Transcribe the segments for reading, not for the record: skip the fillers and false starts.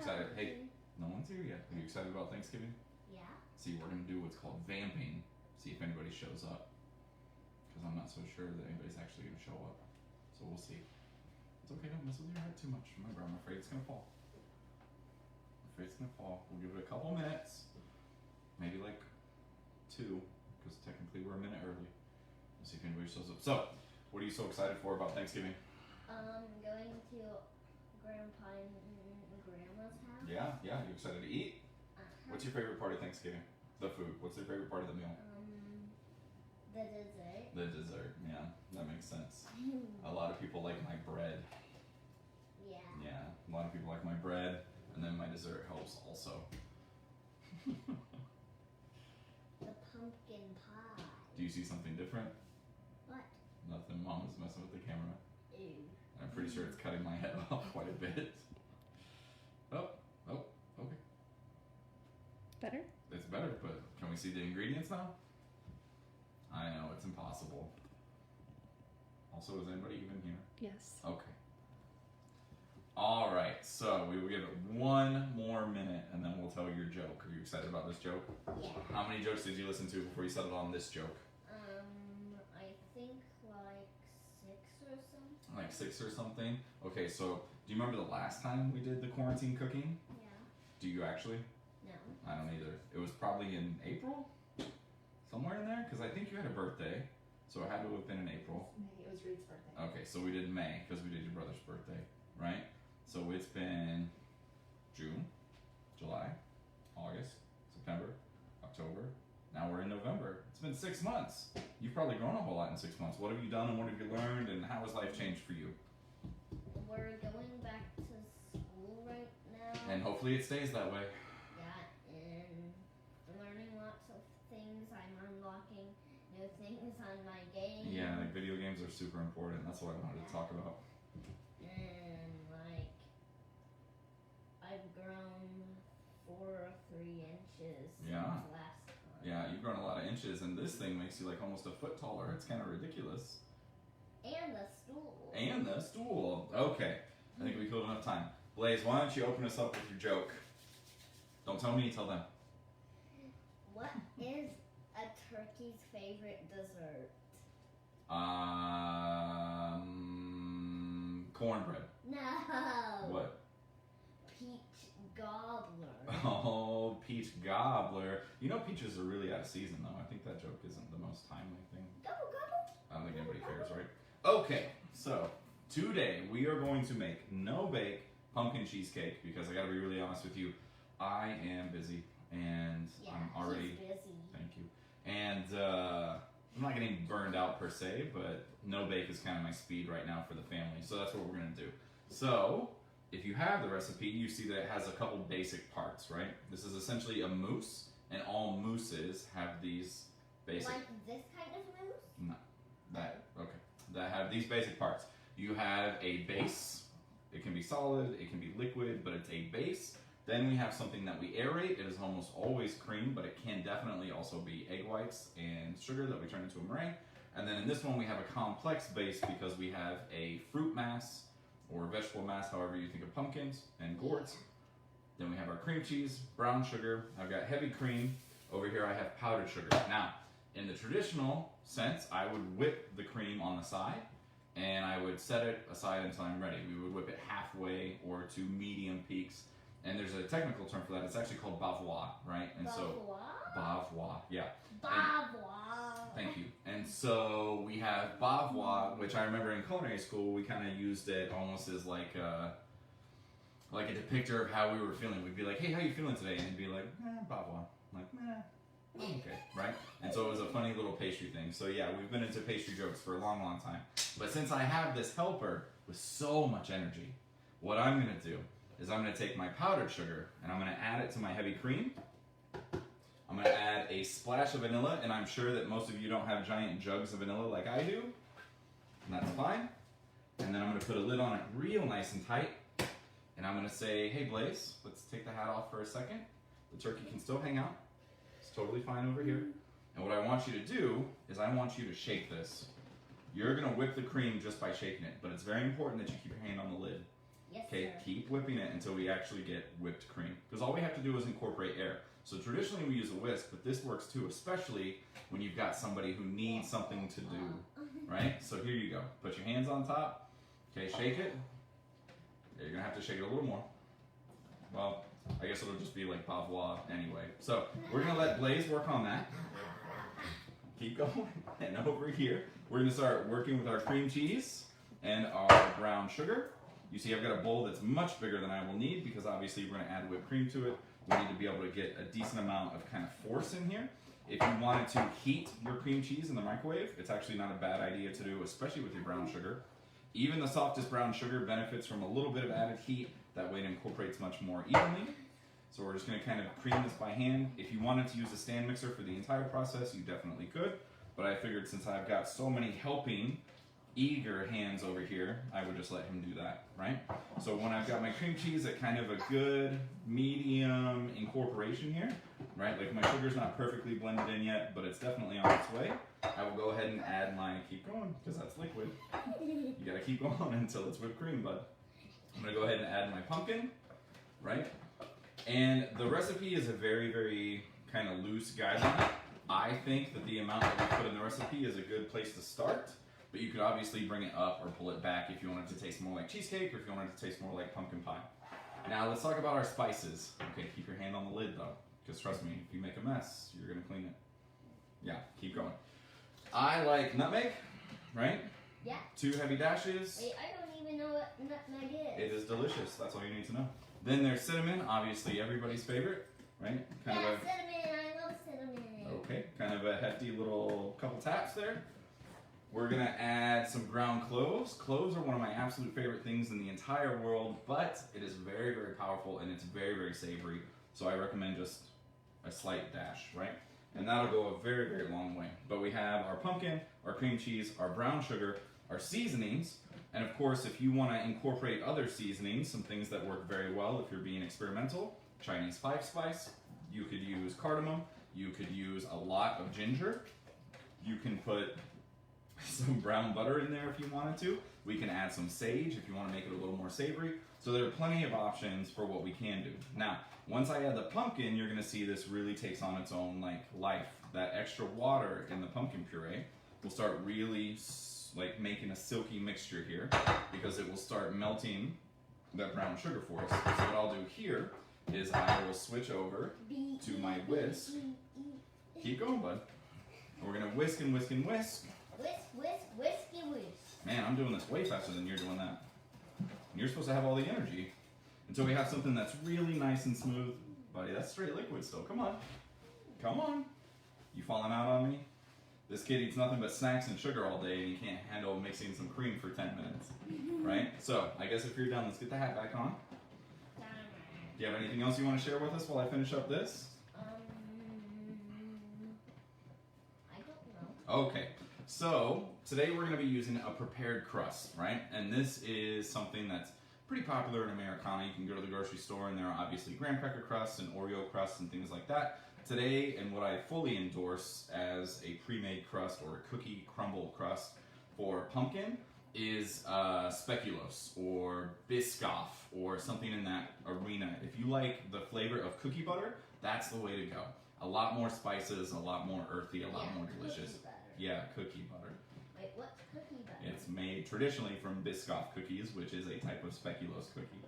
excited? Hey, no one's here yet. Are you excited about Thanksgiving? Yeah. See, we're gonna do what's called vamping. See if anybody shows up. Because I'm not so sure that anybody's actually gonna show up. So we'll see. It's okay, don't mess with your head too much. Remember, I'm afraid it's gonna fall. I'm afraid it's gonna fall. We'll give it a couple minutes. Maybe like 2, because technically we're a minute early. We'll see if anybody shows up. So, what are you so excited for about Thanksgiving? Going to Grandpa and Grandma's house. Yeah, you excited to eat? What's your favorite part of Thanksgiving? The food. What's your favorite part of the meal? The dessert. The dessert, yeah, that makes sense. A lot of people like my bread. Yeah. Yeah, a lot of people like my bread, and then my dessert helps also. The pumpkin pie. Do you see something different? What? Nothing. Mom is messing with the camera. Ew. I'm pretty sure it's cutting my head off quite a bit. Oh, okay. Better? It's better, but can we see the ingredients now? I know, it's impossible. Also, is anybody even here? Yes. Okay. Alright, so we will give it 1 more minute and then we'll tell your joke. Are you excited about this joke? Yeah. How many jokes did you listen to before you settled on this joke? I think like 6 or something. Like 6 or something? Okay, so do you remember the last time we did the quarantine cooking? Yeah. Do you actually? No. I don't either. It was probably in April? Somewhere in there? Because I think you had a birthday. So it had to have been in April. May. It was Reed's birthday. Okay, so we did May because we did your brother's birthday, right? So it's been June, July, August, September, October. Now we're in November. It's been 6 months. You've probably grown a whole lot in 6 months. What have you done and what have you learned and how has life changed for you? We're going back to school right now. And hopefully it stays that way. Yeah, and learning lots of things. I'm unlocking new things on my game. Yeah, like video games are super important. That's what I wanted to talk about. And like, I've grown 4 or 3 inches Yeah. since last time. Yeah, you've grown a lot of inches and this thing makes you like almost a foot taller. It's kind of ridiculous. And the stool. And the stool. Okay, I think we killed enough time. Blaze, why don't you open us up with your joke? Don't tell me, tell them. What is a turkey's favorite dessert? Cornbread. No. What? Peach gobbler. Oh, peach gobbler. You know peaches are really out of season though. I think that joke isn't the most timely thing. Gobble gobble. I don't think anybody cares, right? Okay, so today we are going to make no-bake pumpkin cheesecake because I gotta be really honest with you, I am busy and Yeah, I'm already he's busy. thank you. And I'm not getting burned out per se, but no bake is kind of my speed right now for the family. So that's what we're gonna do. So if you have the recipe, you see that it has a couple basic parts, right? This is essentially a mousse, and all mousses have these basic. Like this kind of mousse? That have these basic parts. You have a base. It can be solid, it can be liquid, but it's a base. Then we have something that we aerate. It is almost always cream, but it can definitely also be egg whites and sugar that we turn into a meringue. And then in this one we have a complex base because we have a fruit mass or vegetable mass, however you think of pumpkins and gourds. Then we have our cream cheese, brown sugar. I've got heavy cream. Over here I have powdered sugar. Now, in the traditional sense, I would whip the cream on the side and I would set it aside until I'm ready. We would whip it halfway or to medium peaks. And there's a technical term for that. It's actually called bavois, right? And so bavois, yeah. Bavois. Thank you. And so we have bavois, which I remember in culinary school we kind of used it almost as like a depictor of how we were feeling. We'd be like, "Hey, how you feeling today?" And he'd be like, bavois. I'm like, I'm okay, right? And so it was a funny little pastry thing. So yeah, we've been into pastry jokes for a long, long time. But since I have this helper with so much energy, what I'm gonna do is I'm going to take my powdered sugar and I'm going to add it to my heavy cream. I'm going to add a splash of vanilla, and I'm sure that most of you don't have giant jugs of vanilla like I do, and that's fine. And then I'm going to put a lid on it real nice and tight, and I'm going to say, "Hey Blaze, let's take the hat off for a second. The turkey can still hang out. It's totally fine over here. And what I want you to do is I want you to shake this. You're going to whip the cream just by shaking it, but it's very important that you keep your hand on the lid. Yes, Okay, sir. keep whipping it until we actually get whipped cream. Because all we have to do is incorporate air. So traditionally we use a whisk, but this works too, especially when you've got somebody who needs something to do, right? So here you go. Put your hands on top. Okay, shake it. Yeah, you're gonna have to shake it a little more. Well, I guess it'll just be like pavois anyway. So we're gonna let Blaze work on that. Keep going. And over here, we're gonna start working with our cream cheese and our brown sugar. You see I've got a bowl that's much bigger than I will need because obviously we're gonna add whipped cream to it. We need to be able to get a decent amount of kind of force in here. If you wanted to heat your cream cheese in the microwave, it's actually not a bad idea to do, especially with your brown sugar. Even the softest brown sugar benefits from a little bit of added heat. That way it incorporates much more evenly. So we're just gonna kind of cream this by hand. If you wanted to use a stand mixer for the entire process, you definitely could. But I figured since I've got so many helping, eager hands over here, I would just let him do that, right? So when I've got my cream cheese at kind of a good medium incorporation here, right? Like my sugar's not perfectly blended in yet, but it's definitely on its way. I will go ahead and add my, keep going, because that's liquid. You gotta keep going until it's whipped cream, bud. I'm gonna go ahead and add my pumpkin, right? And the recipe is a very, very kind of loose guideline. I think that the amount that we put in the recipe is a good place to start. But you could obviously bring it up or pull it back if you want it to taste more like cheesecake or if you want it to taste more like pumpkin pie. Now let's talk about our spices. Okay, keep your hand on the lid though, because trust me, if you make a mess, you're gonna clean it. Yeah, keep going. I like nutmeg, right? Yeah. 2 heavy dashes. Wait, I don't even know what nutmeg is. It is delicious, that's all you need to know. Then there's cinnamon, obviously everybody's favorite, right? Cinnamon, I love cinnamon. Okay, kind of a hefty little couple taps there. We're gonna add some ground cloves. Cloves are one of my absolute favorite things in the entire world, but it is very, very powerful and it's very, very savory. So I recommend just a slight dash, right? And that'll go a very, very long way. But we have our pumpkin, our cream cheese, our brown sugar, our seasonings, and of course, if you wanna incorporate other seasonings, some things that work very well if you're being experimental, Chinese 5-spice, you could use cardamom, you could use a lot of ginger, you can put some brown butter in there if you wanted to. We can add some sage if you want to make it a little more savory. So there are plenty of options for what we can do. Now, once I add the pumpkin, you're gonna see this really takes on its own like life. That extra water in the pumpkin puree will start really like making a silky mixture here because it will start melting that brown sugar for us. So what I'll do here is I will switch over to my whisk. Keep going, bud. We're gonna whisk and whisk and whisk. Whisk, whisk, whiskey, whisk. Man, I'm doing this way faster than you're doing that. And you're supposed to have all the energy. Until we have something that's really nice and smooth. Buddy, that's straight liquid still. Come on. Come on. You falling out on me? This kid eats nothing but snacks and sugar all day and he can't handle mixing some cream for 10 minutes. Right? So, I guess if you're done, let's get the hat back on. Do you have anything else you want to share with us while I finish up this? I don't know. Okay. So, today we're going to be using a prepared crust, right? And this is something that's pretty popular in Americana. You can go to the grocery store and there are obviously graham cracker crusts and Oreo crusts and things like that. Today, and what I fully endorse as a pre-made crust or a cookie crumble crust for pumpkin is speculoos or Biscoff or something in that arena. If you like the flavor of cookie butter, that's the way to go. A lot more spices, a lot more earthy, a lot more delicious. Yeah, cookie butter. Wait, what's cookie butter? It's made traditionally from Biscoff cookies, which is a type of speculoos cookie.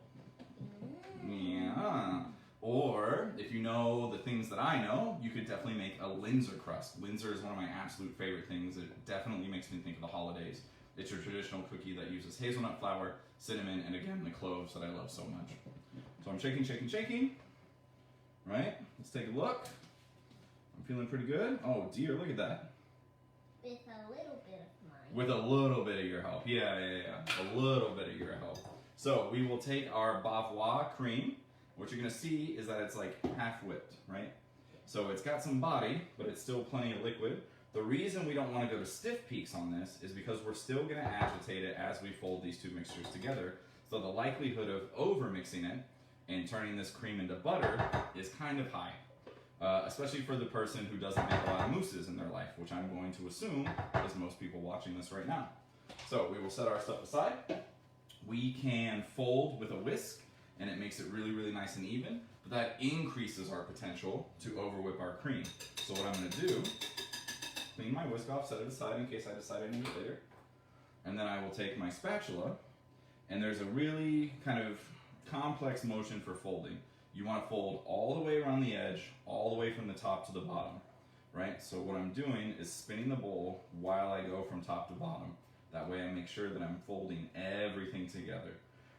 Yeah. Or, if you know the things that I know, you could definitely make a Linzer crust. Linzer is one of my absolute favorite things. It definitely makes me think of the holidays. It's your traditional cookie that uses hazelnut flour, cinnamon, and again, the cloves that I love so much. So I'm shaking, shaking, shaking. Right? Let's take a look. I'm feeling pretty good. Oh dear, look at that. With a little bit of mine. With a little bit of your help. Yeah. A little bit of your help. So we will take our Bavois cream. What you're going to see is that it's like half whipped, right? So it's got some body, but it's still plenty of liquid. The reason we don't want to go to stiff peaks on this is because we're still going to agitate it as we fold these two mixtures together. So the likelihood of over mixing it and turning this cream into butter is kind of high. Especially for the person who doesn't make a lot of mousses in their life, which I'm going to assume is most people watching this right now. So we will set our stuff aside. we can fold with a whisk, and it makes it really, really nice and even, but that increases our potential to overwhip our cream. So what I'm going to do, clean my whisk off, set it aside in case I decide I need it later, and then I will take my spatula, and there's a really kind of complex motion for folding. You want to fold all the way around the edge, all the way from the top to the bottom, right? So what I'm doing is spinning the bowl while I go from top to bottom. That way I make sure that I'm folding everything together.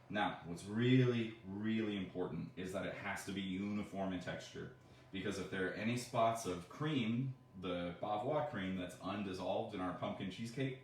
Now, what's really, really important is that it has to be uniform in texture, because if there are any spots of cream, the Bavois cream that's undissolved in our pumpkin cheesecake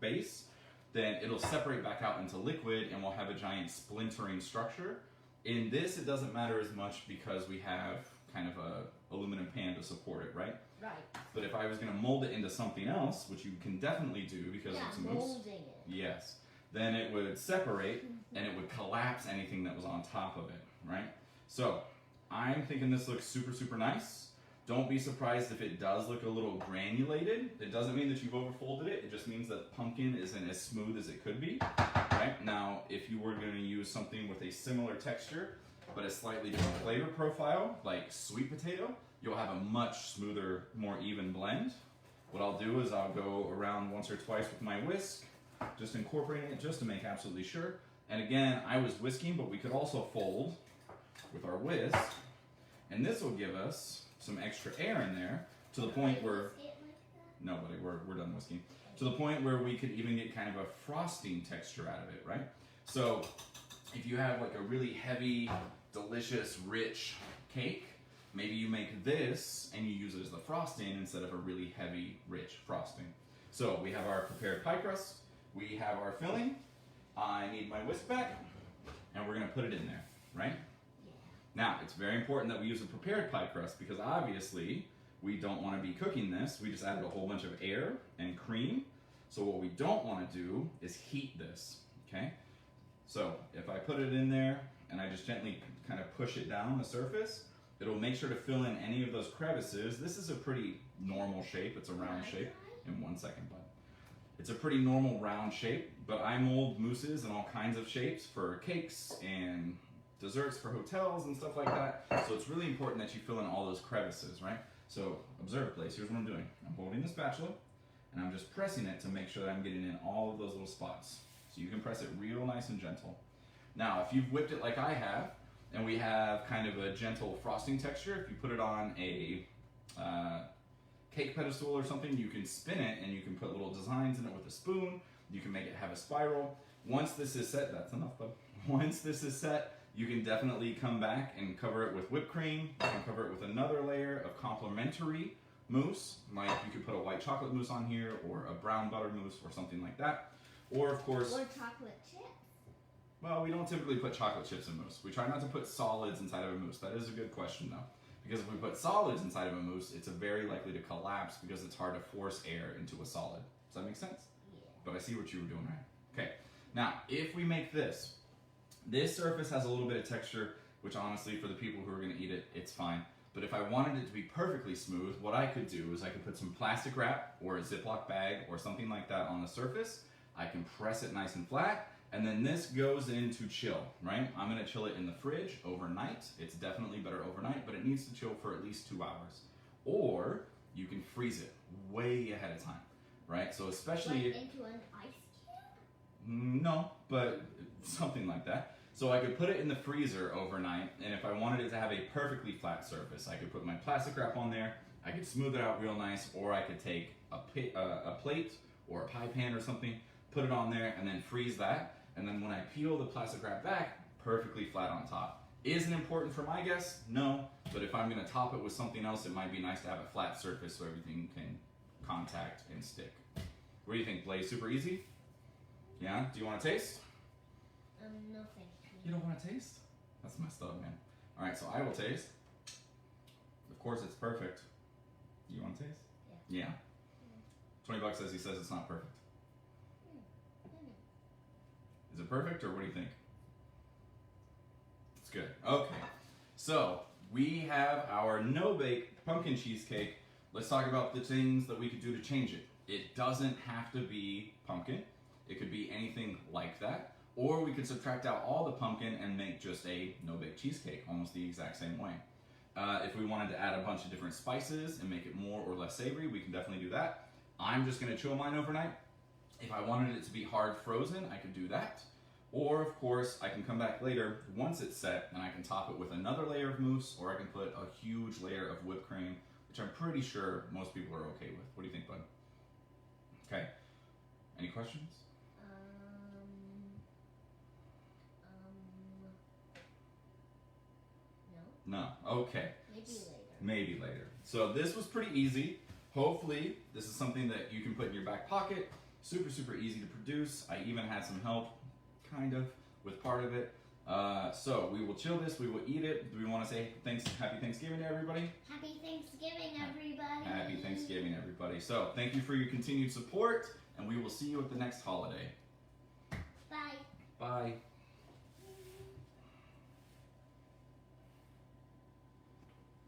base, then it'll separate back out into liquid and we'll have a giant splintering structure. In this, it doesn't matter as much because we have kind of a aluminum pan to support it, right? Right. But if I was going to mold it into something else, which you can definitely do because it's mousse. Molding it. Yes. Then it would separate and it would collapse anything that was on top of it, right? So I'm thinking this looks super, super nice. Don't be surprised if it does look a little granulated. It doesn't mean that you've overfolded it. It just means that pumpkin isn't as smooth as it could be, right? Now, if you were going to use something with a similar texture, but a slightly different flavor profile, like sweet potato, you'll have a much smoother, more even blend. What I'll do is I'll go around once or twice with my whisk, just incorporating it just to make absolutely sure. And again, I was whisking, but we could also fold with our whisk, and this will give us some extra air in there to the point where, no buddy, we're done whisking, to the point where we could even get kind of a frosting texture out of it, right? So if you have like a really heavy, delicious, rich cake, maybe you make this and you use it as the frosting instead of a really heavy, rich frosting. So we have our prepared pie crust, we have our filling, I need my whisk back, and we're gonna put it in there, right? Now, it's very important that we use a prepared pie crust because obviously we don't want to be cooking this. We just added a whole bunch of air and cream. So what we don't want to do is heat this, okay? So if I put it in there and I just gently kind of push it down the surface, it'll make sure to fill in any of those crevices. This is a pretty normal shape. It's a round shape. In 1 second, bud. It's a pretty normal round shape, but I mold mousses in all kinds of shapes for cakes and desserts for hotels and stuff like that. So it's really important that you fill in all those crevices, right? So observe, please. Here's what I'm doing. I'm holding the spatula and I'm just pressing it to make sure that I'm getting in all of those little spots. So you can press it real nice and gentle. Now, if you've whipped it like I have, and we have kind of a gentle frosting texture, if you put it on a cake pedestal or something, you can spin it and you can put little designs in it with a spoon. You can make it have a spiral. Once this is set, that's enough, bud. Once this is set, you can definitely come back and cover it with whipped cream. You can cover it with another layer of complementary mousse, like you could put a white chocolate mousse on here, or a brown butter mousse, or something like that. Or of course, or chocolate chips. Well, we don't typically put chocolate chips in mousse. We try not to put solids inside of a mousse. That is a good question though, because if we put solids inside of a mousse, it's very likely to collapse because it's hard to force air into a solid. Does that make sense? Yeah. But I see what you were doing, right? Okay. Now, if we make this surface has a little bit of texture, which honestly, for the people who are going to eat it, it's fine. But if I wanted it to be perfectly smooth, what I could do is I could put some plastic wrap or a Ziploc bag or something like that on the surface. I can press it nice and flat, and then this goes into chill, right? I'm going to chill it in the fridge overnight. It's definitely better overnight, but it needs to chill for at least 2 hours. Or you can freeze it way ahead of time, right? So especially Like into an ice cube? No, but something like that. So I could put it in the freezer overnight, and if I wanted it to have a perfectly flat surface, I could put my plastic wrap on there, I could smooth it out real nice, or I could take a plate or a pie pan or something, put it on there, and then freeze that, and then when I peel the plastic wrap back, perfectly flat on top. Is it important for my guests? No, but if I'm going to top it with something else, it might be nice to have a flat surface so everything can contact and stick. What do you think, Blaze? Super easy? Yeah? Do you want to taste? No thank you. You don't want to taste? That's messed up, man. Alright, so I will taste. Of course it's perfect. You want to taste? Yeah. 20 bucks says he says it's not perfect. Is it perfect, or what do you think? It's good. Okay. So, we have our no-bake pumpkin cheesecake. Let's talk about the things that we could do to change it. It doesn't have to be pumpkin. It could be anything like that. Or we could subtract out all the pumpkin and make just a no-bake cheesecake, almost the exact same way. If we wanted to add a bunch of different spices and make it more or less savory, we can definitely do that. I'm just gonna chill mine overnight. If I wanted it to be hard frozen, I could do that. Or of course, I can come back later once it's set and I can top it with another layer of mousse, or I can put a huge layer of whipped cream, which I'm pretty sure most people are okay with. What do you think, bud? Okay. Any questions? No. Okay. Maybe later. Maybe later. So this was pretty easy. Hopefully, this is something that you can put in your back pocket. Super, super easy to produce. I even had some help, kind of, with part of it. So we will chill this. We will eat it. Do we want to say Happy Thanksgiving to everybody? Happy Thanksgiving, everybody. Happy Thanksgiving, everybody. So thank you for your continued support, and we will see you at the next holiday. Bye. Bye.